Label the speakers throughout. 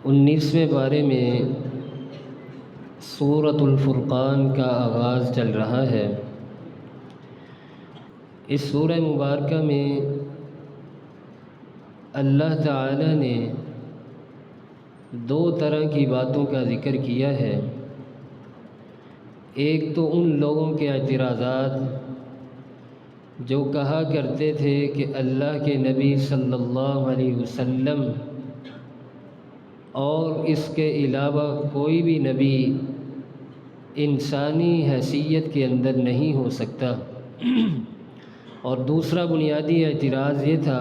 Speaker 1: 19ویں پارے میں سورۃ الفرقان کا آغاز چل رہا ہے۔ اس سورہ مبارکہ میں اللہ تعالی نے دو طرح کی باتوں کا ذکر کیا ہے۔ ایک تو ان لوگوں کے اعتراضات جو کہا کرتے تھے کہ اللہ کے نبی صلی اللہ علیہ وسلم اور اس کے علاوہ کوئی بھی نبی انسانی حیثیت کے اندر نہیں ہو سکتا، اور دوسرا بنیادی اعتراض یہ تھا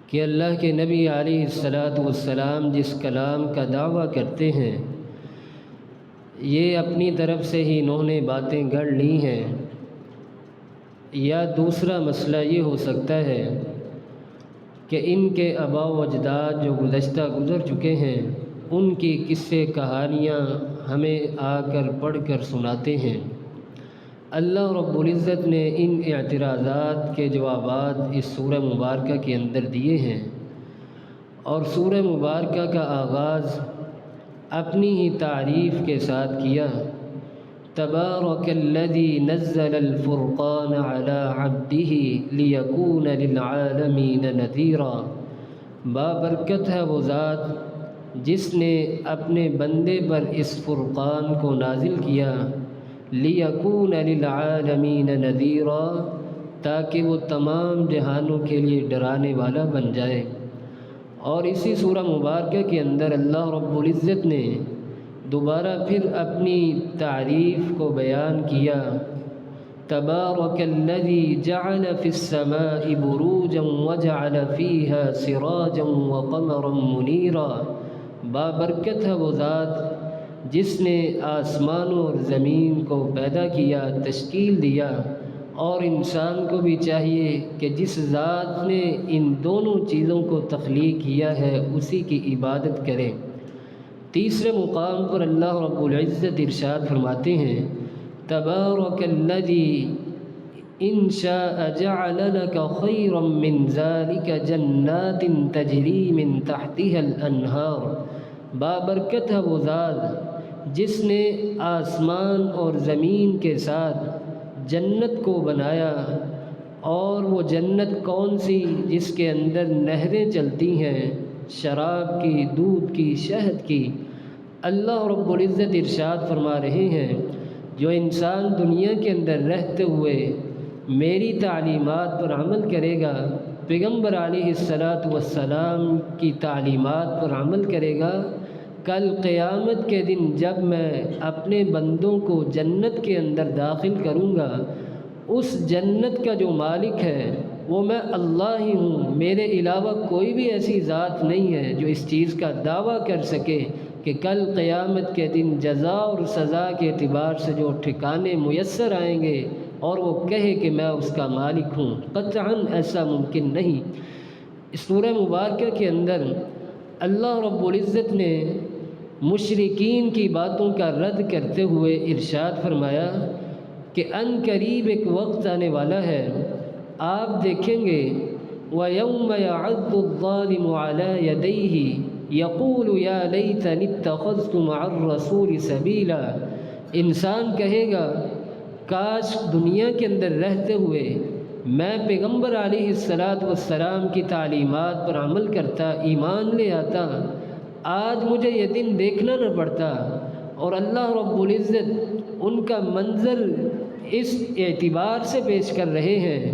Speaker 1: کہ اللہ کے نبی علیہ السلام جس کلام کا دعویٰ کرتے ہیں یہ اپنی طرف سے ہی انہوں نے باتیں گڑھ لی ہیں، یا دوسرا مسئلہ یہ ہو سکتا ہے کہ ان کے آباء و اجداد جو گزر چکے ہیں ان کی قصے کہانیاں ہمیں آ کر پڑھ کر سناتے ہیں۔ اللہ رب العزت نے ان اعتراضات کے جوابات اس سورہ مبارکہ کے اندر دیے ہیں، اور سورہ مبارکہ کا آغاز اپنی ہی تعریف کے ساتھ کیا۔ تبارک الذی نزل الفرقان علی عبدہ لیکون للعالمین نذیرا، بابرکت ہے وہ ذات جس نے اپنے بندے پر اس فرقان کو نازل کیا، لیکون للعالمین نذیرا، تاکہ وہ تمام جہانوں کے لیے ڈرانے والا بن جائے۔ اور اسی سورہ مبارکہ کے اندر اللہ رب العزت نے دوبارہ پھر اپنی تعریف کو بیان کیا۔ تبارک الذی جعل فی السماء بروجا وجعل فیہا سراجا وقمرا منیرا، بابرکت ہے وہ ذات جس نے آسمانوں اور زمین کو پیدا کیا، تشکیل دیا، اور انسان کو بھی چاہیے کہ جس ذات نے ان دونوں چیزوں کو تخلیق کیا ہے اسی کی عبادت کرے۔ تیسرے مقام پر اللہ رب العزت ارشاد فرماتے ہیں، تبارک الذی ان شاء جعل لك خیرا من ذلك جنات تجری من تحتها الانہار، بابرکت ہے وہ ذات جس نے آسمان اور زمین کے ساتھ جنت کو بنایا، اور وہ جنت کون سی؟ جس کے اندر نہریں چلتی ہیں، شراب کی، دودھ کی، شہد کی۔ اللہ رب العزت ارشاد فرما رہے ہیں، جو انسان دنیا کے اندر رہتے ہوئے میری تعلیمات پر عمل کرے گا، پیغمبر علیہ السلام کی تعلیمات پر عمل کرے گا، کل قیامت کے دن جب میں اپنے بندوں کو جنت کے اندر داخل کروں گا، اس جنت کا جو مالک ہے وہ میں اللہ ہی ہوں، میرے علاوہ کوئی بھی ایسی ذات نہیں ہے جو اس چیز کا دعویٰ کر سکے کہ کل قیامت کے دن جزا اور سزا کے اعتبار سے جو ٹھکانے میسر آئیں گے اور وہ کہے کہ میں اس کا مالک ہوں، قطعاً ایسا ممکن نہیں۔ اس سورہ مبارکہ کے اندر اللہ رب العزت نے مشرکین کی باتوں کا رد کرتے ہوئے ارشاد فرمایا کہ ان قریب ایک وقت آنے والا ہے، آپ دیکھیں گے وَيَوْمَ يَعَضُّ الظَّالِمُ عَلَى يَدَيْهِ يَقُولُ يَا لَيْتَنِي اتَّخَذْتُ مَعَ الرَّسُولِ سَبِيلًا، انسان کہے گا کاش دنیا کے اندر رہتے ہوئے میں پیغمبر علیہ السلام کی تعلیمات پر عمل کرتا، ایمان لے آتا، آج مجھے یہ دن دیکھنا نہ پڑتا۔ اور اللہ رب العزت ان کا منظر اس اعتبار سے پیش کر رہے ہیں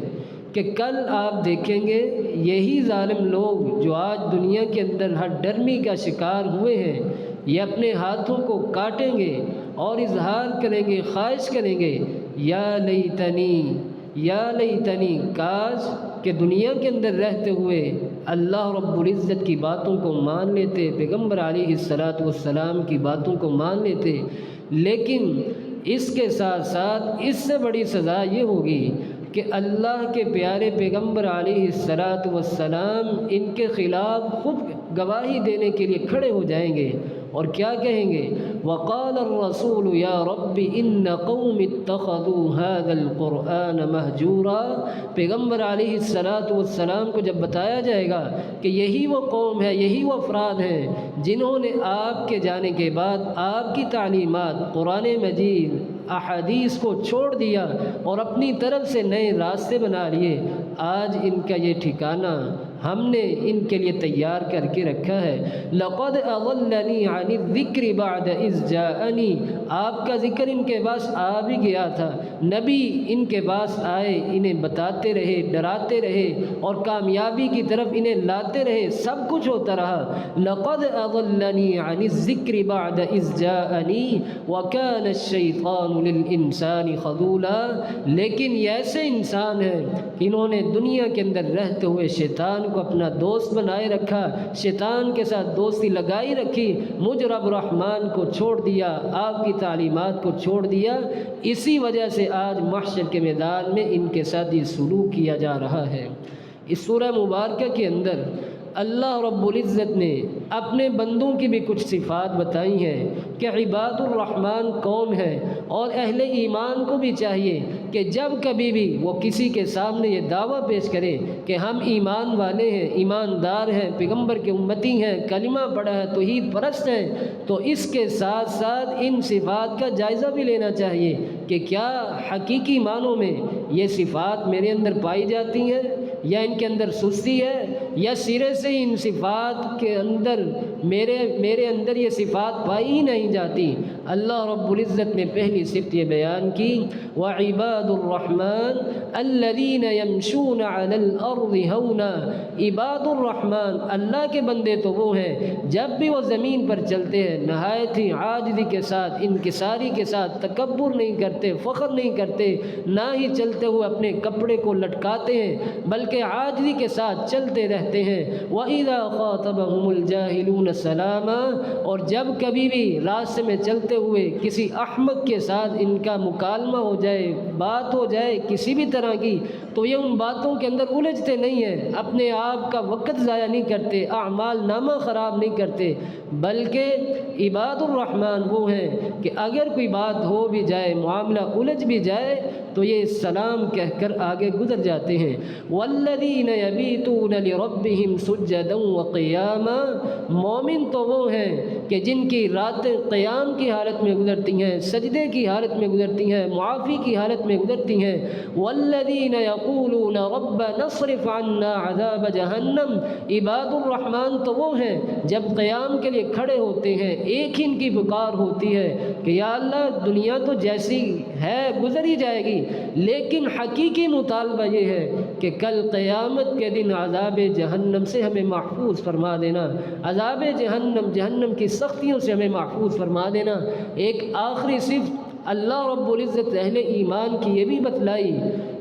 Speaker 1: کہ کل آپ دیکھیں گے یہی ظالم لوگ جو آج دنیا کے اندر ہر ڈرمی کا شکار ہوئے ہیں، یہ اپنے ہاتھوں کو کاٹیں گے اور اظہار کریں گے، خواہش کریں گے، یا لیتنی، کاش کہ دنیا کے اندر رہتے ہوئے اللہ رب العزت کی باتوں کو مان لیتے، پیغمبر علیہ السلام کی باتوں کو مان لیتے۔ لیکن اس کے ساتھ ساتھ اس سے بڑی سزا یہ ہوگی کہ اللہ کے پیارے پیغمبر علیہ السلام ان کے خلاف خود گواہی دینے کے لیے کھڑے ہو جائیں گے، اور کیا کہیں گے؟ وقال الرسول یا رب ان قوم اتخذوا هذا القرآن مہجورا، پیغمبر علیہ السلام کو جب بتایا جائے گا کہ یہی وہ قوم ہے، یہی وہ افراد ہیں جنہوں نے آپ کے جانے کے بعد آپ کی تعلیمات قرآن مجید احادیث کو چھوڑ دیا اور اپنی طرف سے نئے راستے بنا لیے، آج ان کا یہ ٹھکانہ ہم نے ان کے لیے تیار کر کے رکھا ہے۔ لقد اضلنی عن الذکر بعد اذ جاءنی، آپ کا ذکر ان کے پاس آ بھی گیا تھا، نبی ان کے پاس آئے، انہیں بتاتے رہے، ڈراتے رہے اور کامیابی کی طرف انہیں لاتے رہے، سب کچھ ہوتا رہا۔ لقد اضلنی عن الذکر بعد اذ جاءنی وکان الشیطان للانسان خذولا، لیکن یہ ایسے انسان ہیں کہ انہوں نے دنیا کے اندر رہتے ہوئے شیطان کو اپنا دوست بنائے رکھا، شیطان کے ساتھ دوستی لگائی رکھی، مجھ رب رحمان کو چھوڑ دیا، آپ کی تعلیمات کو چھوڑ دیا، اسی وجہ سے آج محشر کے میدان میں ان کے ساتھ یہ سلوک کیا جا رہا ہے۔ اس سورہ مبارکہ کے اندر اللہ رب العزت نے اپنے بندوں کی بھی کچھ صفات بتائی ہیں کہ عباد الرحمن کون ہے، اور اہل ایمان کو بھی چاہیے کہ جب کبھی بھی وہ کسی کے سامنے یہ دعویٰ پیش کرے کہ ہم ایمان والے ہیں، ایماندار ہیں، پیغمبر کے امتی ہیں، کلمہ پڑھا ہے، توحید پرست ہیں، تو اس کے ساتھ ساتھ ان صفات کا جائزہ بھی لینا چاہیے کہ کیا حقیقی معنوں میں یہ صفات میرے اندر پائی جاتی ہیں، یا ان کے اندر سستی ہے، یا سرے سے ان صفات کے اندر میرے اندر یہ صفات پائی ہی نہیں جاتی۔ اللہ رب العزت نے پہلی صفت یہ بیان کی، وَعِبَادُ الرَّحْمَنِ الَّذِينَ يَمْشُونَ عَلَى الْأَرْضِ هَوْنًا، عباد الرحمن اللہ کے بندے تو وہ ہیں جب بھی وہ زمین پر چلتے ہیں نہایت ہی عاجزی کے ساتھ، انکساری کے ساتھ، تکبر نہیں کرتے، فخر نہیں کرتے، نہ ہی چلتے ہوئے اپنے کپڑے کو لٹکاتے ہیں بلکہ عاجزی کے ساتھ چلتے رہتے ہیں۔ وَإِذَا خَاطَبَهُمُ الْجَاهِلُونَ سَلَامًا، اور جب کبھی بھی راستے میں چلتے ہوئے کسی احمق کے ساتھ ان کا مکالمہ ہو جائے، بات ہو جائے کسی بھی طرح کی، تو یہ ان باتوں کے اندر الجھتے نہیں ہیں، اپنے آپ کا وقت ضائع نہیں کرتے، اعمال نامہ خراب نہیں کرتے، بلکہ عباد الرحمن وہ ہیں کہ اگر کوئی بات ہو بھی جائے، معاملہ الجھ بھی جائے تو یہ سلام کہہ کر آگے گزر جاتے ہیں۔ وَالَّذِينَ يَبِيتُونَ لِرَبِّهِمْ سُجَّدًا وَقِيَامًا، مومن تو وہ ہیں کہ جن کی راتیں قیام کی حالت میں گزرتی ہیں، سجدے کی حالت میں گزرتی ہیں، معافی کی حالت میں گزرتی ہیں۔ وَالَّذِينَ يَقُولُونَ رَبَّنَا اصْرِفْ عَنَّا عَذَابَ جَهَنَّمَ، عباد الرحمن تو وہ ہیں جب قیام کے لیے کھڑے ہوتے ہیں ایک ہی ان کی پکار ہوتی ہے کہ یا اللہ دنیا تو جیسی ہے گزر ہی جائے گی، لیکن حقیقی مطالبہ یہ ہے کہ کل قیامت کے دن عذاب جہنم سے ہمیں محفوظ فرما دینا، عذاب جہنم کی سختیوں سے ہمیں محفوظ فرما دینا۔ ایک آخری صفت اللہ رب العزت اہل ایمان کی یہ بھی بتلائی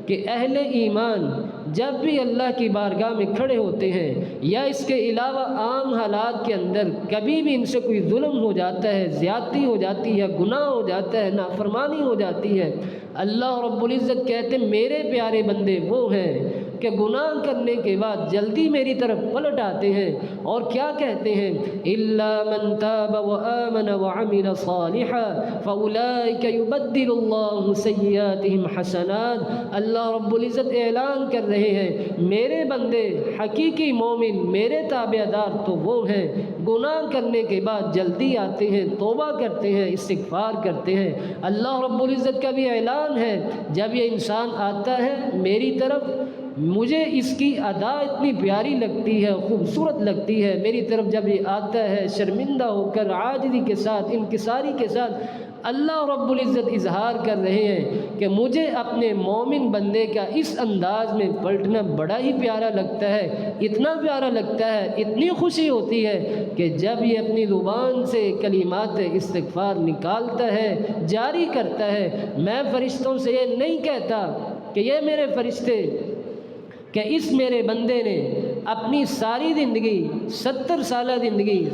Speaker 1: کہ اہل ایمان جب بھی اللہ کی بارگاہ میں کھڑے ہوتے ہیں یا اس کے علاوہ عام حالات کے اندر کبھی بھی ان سے کوئی ظلم ہو جاتا ہے، زیادتی ہو جاتی ہے، گناہ ہو جاتا ہے، نافرمانی ہو جاتی ہے، اللہ رب العزت کہتے ہیں میرے پیارے بندے وہ ہیں کہ گناہ کرنے کے بعد جلدی میری طرف پلٹ آتے ہیں اور کیا کہتے ہیں، إِلَّا مَن تَابَ وَآمَنَ وَعَمِلَ صَالِحًا فَأُولَٰئِكَ يُبَدِّلُ اللَّهُ سَيِّئَاتِهِمْ حَسَنَاتٍ۔ اللہ رب العزت اعلان کر رہے ہیں میرے بندے حقیقی مومن میرے تابع دار تو وہ ہیں گناہ کرنے کے بعد جلدی آتے ہیں، توبہ کرتے ہیں، استغفار کرتے ہیں۔ اللہ رب العزت کا بھی اعلان ہے جب یہ انسان آتا ہے میری طرف، مجھے اس کی ادا اتنی پیاری لگتی ہے، خوبصورت لگتی ہے، میری طرف جب یہ آتا ہے شرمندہ ہو کر عاجزی کے ساتھ، انکساری کے ساتھ، اللہ رب العزت اظہار کر رہے ہیں کہ مجھے اپنے مومن بندے کا اس انداز میں پلٹنا بڑا ہی پیارا لگتا ہے، اتنا پیارا لگتا ہے، اتنی خوشی ہوتی ہے کہ جب یہ اپنی زبان سے کلمات استغفار نکالتا ہے، جاری کرتا ہے۔ میں فرشتوں سے یہ نہیں کہتا کہ یہ میرے فرشتے کہ اس میرے بندے نے اپنی ساری زندگی 70 سالہ زندگی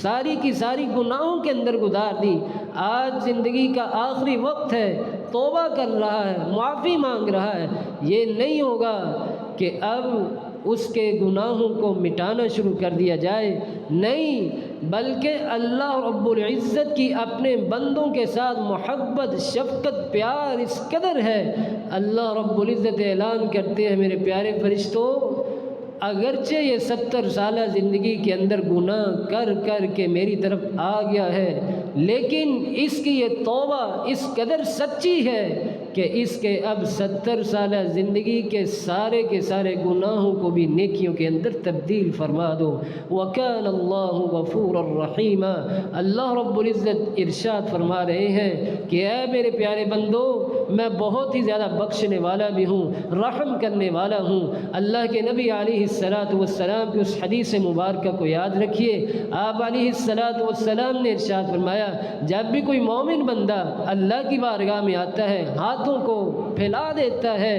Speaker 1: ساری کی ساری گناہوں کے اندر گزار دی، آج زندگی کا آخری وقت ہے، توبہ کر رہا ہے، معافی مانگ رہا ہے، یہ نہیں ہوگا کہ اب اس کے گناہوں کو مٹانا شروع کر دیا جائے، نہیں، بلکہ اللہ رب العزت کی اپنے بندوں کے ساتھ محبت، شفقت، پیار اس قدر ہے، اللہ رب العزت اعلان کرتے ہیں میرے پیارے فرشتوں، اگرچہ یہ 70 سالہ زندگی کے اندر گناہ کر کر کے میری طرف آ گیا ہے، لیکن اس کی یہ توبہ اس قدر سچی ہے کہ اس کے اب 70 سالہ زندگی کے سارے گناہوں کو بھی نیکیوں کے اندر تبدیل فرما دو۔ وَكَانَ اللَّهُ غَفُورًا رَحِيمًا۔ اللہ رب العزت ارشاد فرما رہے ہیں کہ اے میرے پیارے بندو، میں بہت ہی زیادہ بخشنے والا بھی ہوں، رحم کرنے والا ہوں۔ اللہ کے نبی علیہ السلام کی اس حدیث مبارکہ کو یاد رکھیے، آپ علیہ السلام نے ارشاد فرمایا، جب بھی کوئی مومن بندہ اللہ کی بارگاہ میں آتا ہے، ہاتھوں کو پھیلا دیتا ہے،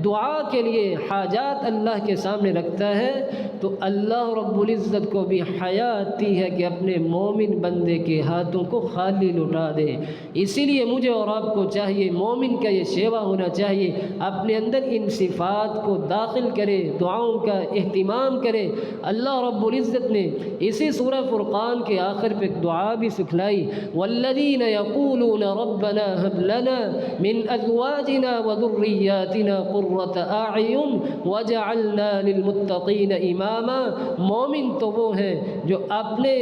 Speaker 1: دعا کے لیے حاجات اللہ کے سامنے رکھتا ہے، تو اللہ رب العزت کو بھی حیا آتی ہے کہ اپنے مومن بندے کے ہاتھوں کو خالی لٹا دے۔ اسی لیے مجھے اور آپ کو چاہیے، مومن کا یہ شیوا ہونا چاہیے، اپنے اندر ان صفات کو داخل کرے، دعاؤں کا اہتمام کرے۔ اللہ رب العزت نے اسی سورہ فرقان کے آخر پہ ایک دعا بھی سکھلائی، والذین یقولون ربنا هب لنا من ازواجنا وذریاتنا قرۃ اعین وجعلنا للمتقین اماما۔ مومن تو وہ ہیں جو اپنے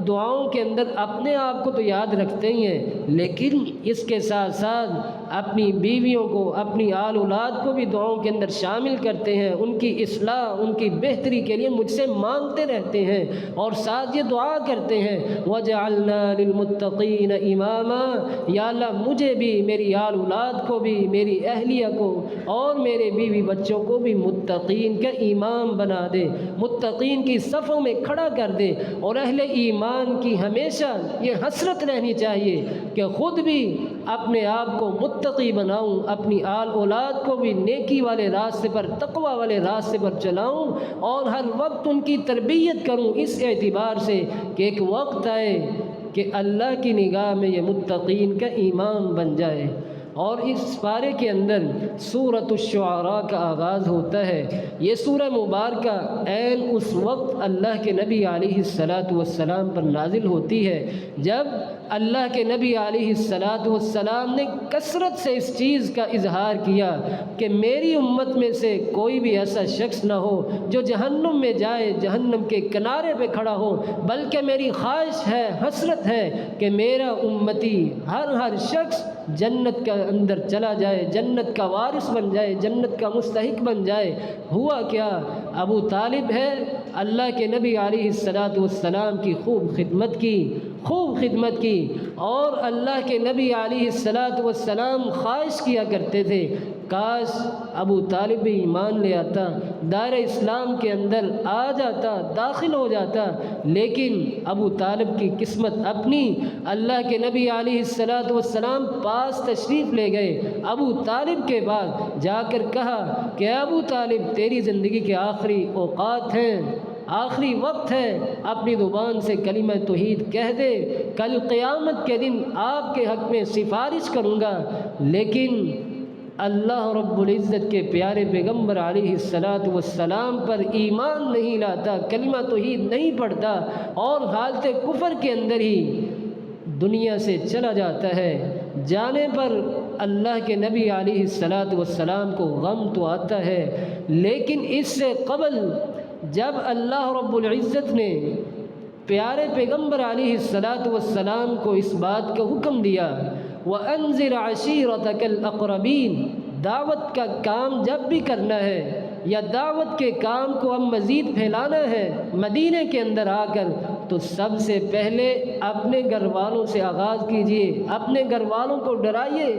Speaker 1: دعاؤں کے اندر اپنے آپ کو تو یاد رکھتے ہی ہیں، لیکن اس کے ساتھ ساتھ اپنی بیویوں کو، اپنی آل اولاد کو بھی دعاؤں کے اندر شامل کرتے ہیں، ان کی اصلاح، ان کی بہتری کے لیے مجھ سے مانگتے رہتے ہیں، اور ساتھ یہ دعا کرتے ہیں وَجَعَلْنَا لِلْمُتَّقِينَ إِمَامًا، یا اللہ مجھے بھی، میری آل اولاد کو بھی، میری اہلیہ کو اور میرے بیوی بچوں کو بھی متقین کا امام بنا دے، متقین کی صفوں میں کھڑا کر دے۔ اور اہل ایمان کی ہمیشہ یہ حسرت رہنی چاہیے کہ خود بھی اپنے آپ کو متقی بناؤں، اپنی آل اولاد کو بھی نیکی والے راستے پر، تقوی والے راستے پر چلاؤں، اور ہر وقت ان کی تربیت کروں، اس اعتبار سے کہ ایک وقت آئے کہ اللہ کی نگاہ میں یہ متقین کا امام بن جائے۔ اور اس پارے کے اندر سورۃ الشعراء کا آغاز ہوتا ہے۔ یہ سورہ مبارکہ عین اس وقت اللہ کے نبی علیہ السلام پر نازل ہوتی ہے جب اللہ کے نبی علیہ السلام نے کثرت سے اس چیز کا اظہار کیا کہ میری امت میں سے کوئی بھی ایسا شخص نہ ہو جو جہنم میں جائے، جہنم کے کنارے پہ کھڑا ہو، بلکہ میری خواہش ہے، حسرت ہے کہ میرا امتی ہر شخص جنت کا اندر چلا جائے، جنت کا وارث بن جائے، جنت کا مستحق بن جائے۔ ہوا کیا؟ ابو طالب ہے، اللہ کے نبی علیہ السلام کی خوب خدمت کی، اور اللہ کے نبی علیہ السلام خواہش کیا کرتے تھے کاش ابو طالب بھی ایمان لے آتا، دائرہ اسلام کے اندر آ جاتا، داخل ہو جاتا، لیکن ابو طالب کی قسمت اپنی، اللہ کے نبی علیہ السلام پاس تشریف لے گئے، ابو طالب کے بعد جا کر کہا کہ ابو طالب تیری زندگی کے آخری اوقات ہیں، آخری وقت ہے، اپنی زبان سے کلمہ توحید کہہ دے، کل قیامت کے دن آپ کے حق میں سفارش کروں گا۔ لیکن اللہ رب العزت کے پیارے پیغمبر علیہ السلام پر ایمان نہیں لاتا، کلمہ توحید نہیں پڑھتا، اور حالت کفر کے اندر ہی دنیا سے چلا جاتا ہے۔ جانے پر اللہ کے نبی علیہ السلام کو غم تو آتا ہے، لیکن اس سے قبل جب اللہ رب العزت نے پیارے پیغمبر علیہ السلام کو اس بات کا حکم دیا، وَأَنذِرْ عَشِيرَتَكَ الْأَقْرَبِينَ، دعوت کا کام جب بھی کرنا ہے یا دعوت کے کام کو اب مزید پھیلانا ہے مدینے کے اندر آ کر، تو سب سے پہلے اپنے گھر والوں سے آغاز کیجئے، اپنے گھر والوں کو ڈرائیے۔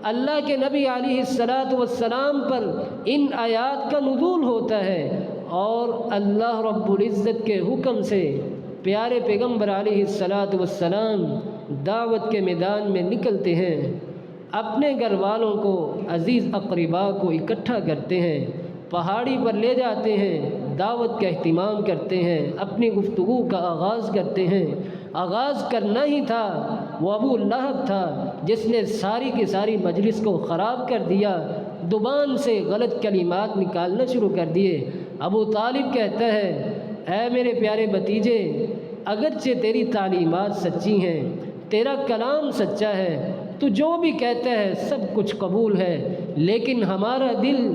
Speaker 1: اللہ کے نبی علیہ السلام پر ان آیات کا نزول ہوتا ہے، اور اللہ رب العزت کے حکم سے پیارے پیغمبر علیہ السلام دعوت کے میدان میں نکلتے ہیں، اپنے گھر والوں کو، عزیز اقربا کو اکٹھا کرتے ہیں، پہاڑی پر لے جاتے ہیں، دعوت کا اہتمام کرتے ہیں، اپنی گفتگو کا آغاز کرتے ہیں۔ آغاز کرنا ہی تھا، وہ ابو لہب تھا جس نے ساری کی ساری مجلس کو خراب کر دیا، زبان سے غلط کلمات نکالنا شروع کر دیے۔ ابو طالب کہتا ہے، اے میرے پیارے بھتیجے، اگرچہ تیری تعلیمات سچی ہیں، تیرا کلام سچا ہے، تو جو بھی کہتا ہے سب کچھ قبول ہے، لیکن ہمارا دل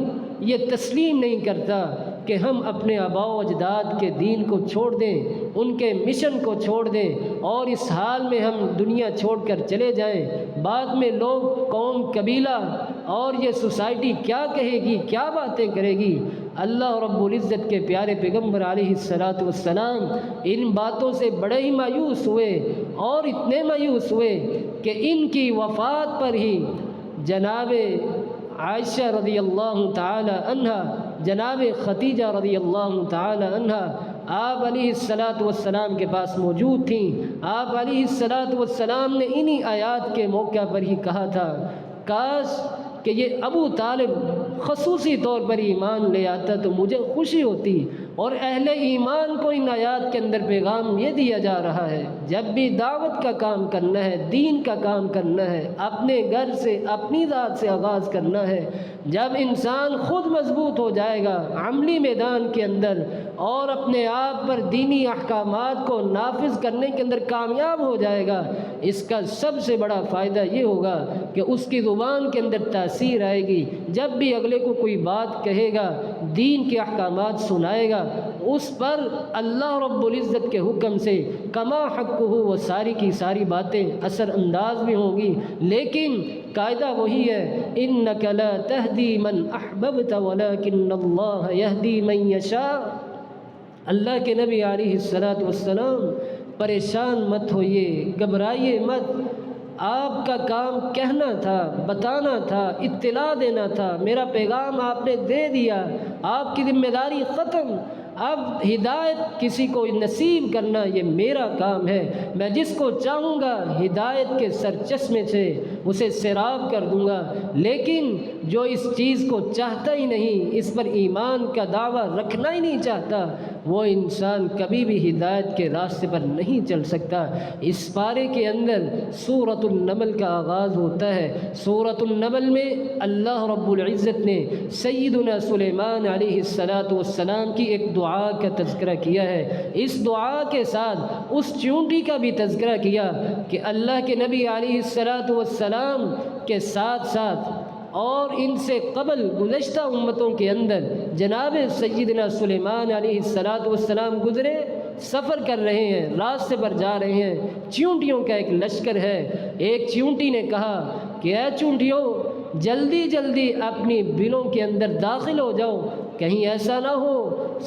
Speaker 1: یہ تسلیم نہیں کرتا کہ ہم اپنے آباء و اجداد کے دین کو چھوڑ دیں، ان کے مشن کو چھوڑ دیں اور اس حال میں ہم دنیا چھوڑ کر چلے جائیں۔ بعد میں لوگ، قوم، قبیلہ اور یہ سوسائٹی کیا کہے گی، کیا باتیں کرے گی۔ اللہ رب العزت کے پیارے پیغمبر علیہ الصلاۃ والسلام ان باتوں سے بڑے ہی مایوس ہوئے، اور اتنے مایوس ہوئے کہ ان کی وفات پر ہی جناب عائشہ رضی اللہ تعالی عنہا، جناب خدیجہ رضی اللہ تعالی عنہا آپ علیہ الصلاۃ والسلام کے پاس موجود تھیں۔ آپ علیہ الصلاۃ والسلام نے انہی آیات کے موقع پر ہی کہا تھا، کاش کہ یہ ابو طالب خصوصی طور پر ایمان لے آتا تو مجھے خوشی ہوتی۔ اور اہل ایمان کو ان آیات کے اندر پیغام یہ دیا جا رہا ہے، جب بھی دعوت کا کام کرنا ہے، دین کا کام کرنا ہے، اپنے گھر سے، اپنی ذات سے آغاز کرنا ہے۔ جب انسان خود مضبوط ہو جائے گا عملی میدان کے اندر اور اپنے آپ پر دینی احکامات کو نافذ کرنے کے اندر کامیاب ہو جائے گا، اس کا سب سے بڑا فائدہ یہ ہوگا کہ اس کی زبان کے اندر تاثیر آئے گی۔ جب بھی اگلے کو کوئی بات کہے گا، دین کے احکامات سنائے گا، اس پر اللہ رب العزت کے حکم سے کما حقہ وہ ساری کی ساری باتیں اثر انداز بھی ہوں گی۔ لیکن قاعدہ وہی ہے، انک لا تہدی من احببت ولکن اللہ یہدی من یشاء۔ اللہ کے نبی علیہ الصلاۃ والسلام پریشان مت ہوئیے، گھبرائیے مت۔ آپ کا کام کہنا تھا، بتانا تھا، اطلاع دینا تھا، میرا پیغام آپ نے دے دیا، آپ کی ذمہ داری ختم۔ اب ہدایت کسی کو نصیب کرنا یہ میرا کام ہے، میں جس کو چاہوں گا ہدایت کے سر چشمے سے اسے سیراب کر دوں گا۔ لیکن جو اس چیز کو چاہتا ہی نہیں، اس پر ایمان کا دعویٰ رکھنا ہی نہیں چاہتا، وہ انسان کبھی بھی ہدایت کے راستے پر نہیں چل سکتا۔ اس پارے کے اندر سورۃ النمل کا آغاز ہوتا ہے۔ سورۃ النمل میں اللہ رب العزت نے سیدنا سلیمان علیہ الصلاۃ والسلام کی ایک دعا کا تذکرہ کیا ہے۔ اس دعا کے ساتھ اس چونٹی کا بھی تذکرہ کیا کہ اللہ کے نبی علیہ الصلاۃ والسلام کے ساتھ ساتھ اور ان سے قبل گزشتہ امتوں کے اندر جناب سیدنا سلیمان علیہ الصلاۃ والسلام گزرے، سفر کر رہے ہیں، راستے پر جا رہے ہیں، چونٹیوں کا ایک لشکر ہے۔ ایک چونٹی نے کہا کہ اے چونٹیوں، جلدی جلدی اپنی بلوں کے اندر داخل ہو جاؤ، کہیں ایسا نہ ہو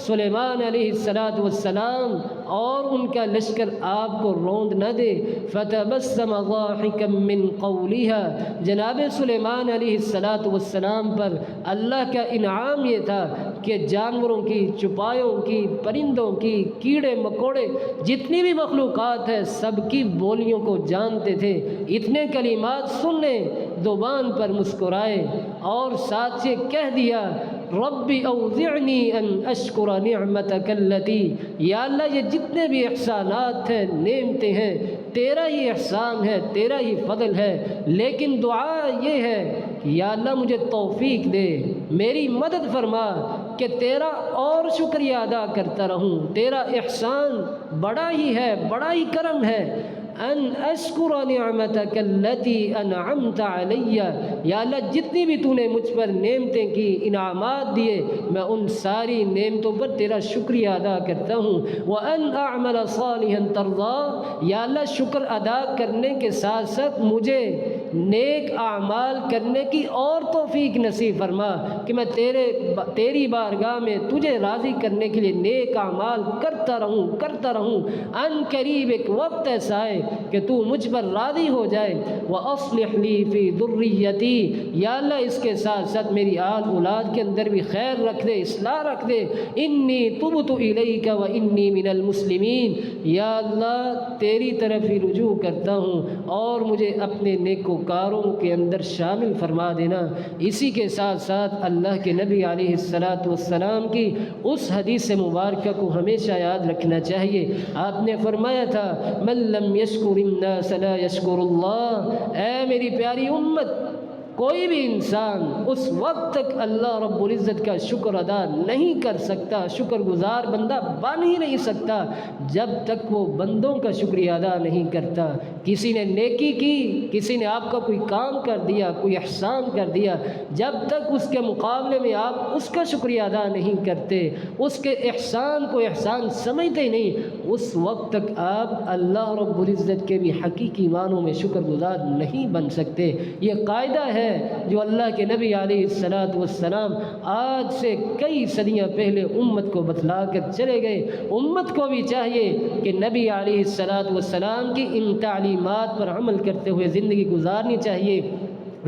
Speaker 1: سلیمان علیہ الصلاۃ والسلام اور ان کا لشکر آپ کو روند نہ دے۔ فتبسم ضاحکا من قولها، جناب سلیمان علیہ الصلاۃ والسلام پر اللہ کا انعام یہ تھا کہ جانوروں کی، چپایوں کی، پرندوں کی، کیڑے مکوڑے، جتنی بھی مخلوقات ہے سب کی بولیوں کو جانتے تھے۔ اتنے کلمات سننے، زبان پر مسکرائے اور ساتھ سے کہہ دیا، ربی اوزعنی ان اشکر نعمتک التی، یا اللہ یہ جتنے بھی احسانات ہیں، نعمتیں ہیں، تیرا ہی احسان ہے، تیرا ہی فضل ہے، لیکن دعا یہ ہے کہ یا اللہ مجھے توفیق دے، میری مدد فرما کہ تیرا اور شکریہ ادا کرتا رہوں، تیرا احسان بڑا ہی ہے، بڑا ہی کرم ہے۔ ان اشکر نعمتک التی انعمت علی، یا اللہ جتنی بھی تو نے مجھ پر نعمتیں کی، انعامات دیے، میں ان ساری نعمتوں پر تیرا شکریہ ادا کرتا ہوں۔ وان اعمل صالحا ترضی، یا اللہ شکر ادا کرنے کے ساتھ ساتھ مجھے نیک اعمال کرنے کی اور توفیق نصیب فرما کہ میں تیری بارگاہ میں تجھے راضی کرنے کے لیے نیک اعمال کرتا رہوں۔ ان قریب ایک وقت ایسا ہے کہ تو مجھ پر راضی ہو جائے۔ وَأَصْلِحْ لِي فِي ذُرِّيَّتِي، یا اللہ اس کے ساتھ ساتھ میری آل اولاد کے اندر بھی خیر رکھ دے، اصلاح رکھ دے۔ انی تبت الیک وانی من المسلمین، یا اللہ تیری طرف ہی رجوع کرتا ہوں اور مجھے اپنے نیکوکاروں کے اندر شامل فرما دینا۔ اسی کے ساتھ ساتھ اللہ کے نبی علیہ الصلاۃ والسلام کی اس حدیث مبارکہ کو ہمیشہ یاد رکھنا چاہیے۔ آپ نے فرمایا تھا، من لم یشکر الناس لا یشکر اللہ، اے میری پیاری امت، کوئی بھی انسان اس وقت تک اللہ رب العزت کا شکر ادا نہیں کر سکتا، شکر گزار بندہ بن ہی نہیں سکتا جب تک وہ بندوں کا شکریہ ادا نہیں کرتا۔ کسی نے نیکی کی، کسی نے آپ کا کوئی کام کر دیا، کوئی احسان کر دیا، جب تک اس کے مقابلے میں آپ اس کا شکریہ ادا نہیں کرتے، اس کے احسان کو احسان سمجھتے نہیں، اس وقت تک آپ اللہ رب العزت کے بھی حقیقی معنوں میں شکر گزار نہیں بن سکتے۔ یہ قاعدہ ہے جو اللہ کے نبی علیہ السلام آج سے کئی صدیاں پہلے امت کو بتلا کر چلے گئے۔ امت کو بھی چاہیے کہ نبی علیہ السلام کی ان تعلیمات پر عمل کرتے ہوئے زندگی گزارنی چاہیے۔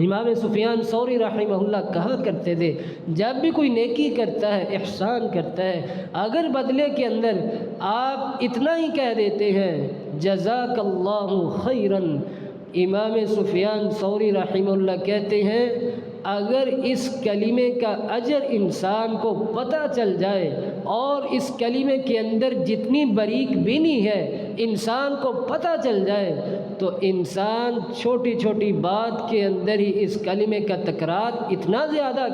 Speaker 1: امام سفیان ثوری رحمہ اللہ کہا کرتے تھے، جب بھی کوئی نیکی کرتا ہے، احسان کرتا ہے، اگر بدلے کے اندر آپ اتنا ہی کہہ دیتے ہیں جزاک اللہ خیراً، امام سفیان ثوری رحمہ اللہ کہتے ہیں اگر اس کلمے کا اجر انسان کو پتہ چل جائے اور اس کلمے کے اندر جتنی باریک بینی ہے انسان کو پتہ چل جائے تو انسان چھوٹی چھوٹی بات کے اندر ہی اس کلمے کا تکرار اتنا زیادہ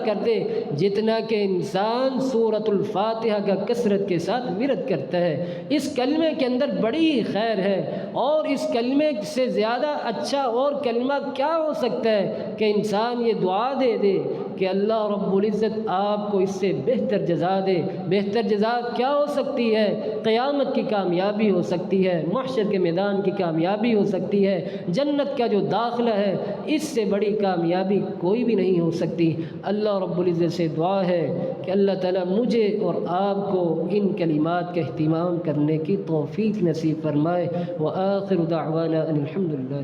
Speaker 1: کر دے جتنا کہ انسان سورۃ الفاتحہ کا کثرت کے ساتھ ورد کرتا ہے۔ اس کلمے کے اندر بڑی خیر ہے، اور اس کلمے سے زیادہ اچھا اور کلمہ کیا ہو سکتا ہے کہ انسان یہ دعا دے دے کہ اللہ رب العزت آپ کو اس سے بہتر جزا دے۔ بہتر جزا کیا ہو سکتی ہے؟ قیامت کی کامیابی ہو سکتی ہے، محشر کے میدان کی کامیابی ہو سکتی ہے، جنت کا جو داخلہ ہے، اس سے بڑی کامیابی کوئی بھی نہیں ہو سکتی۔ اللہ رب العزت سے دعا ہے کہ اللہ تعالیٰ مجھے اور آپ کو ان کلمات کا اہتمام کرنے کی توفیق نصیب فرمائے۔ وآخر دعوانا ان الحمد للہ۔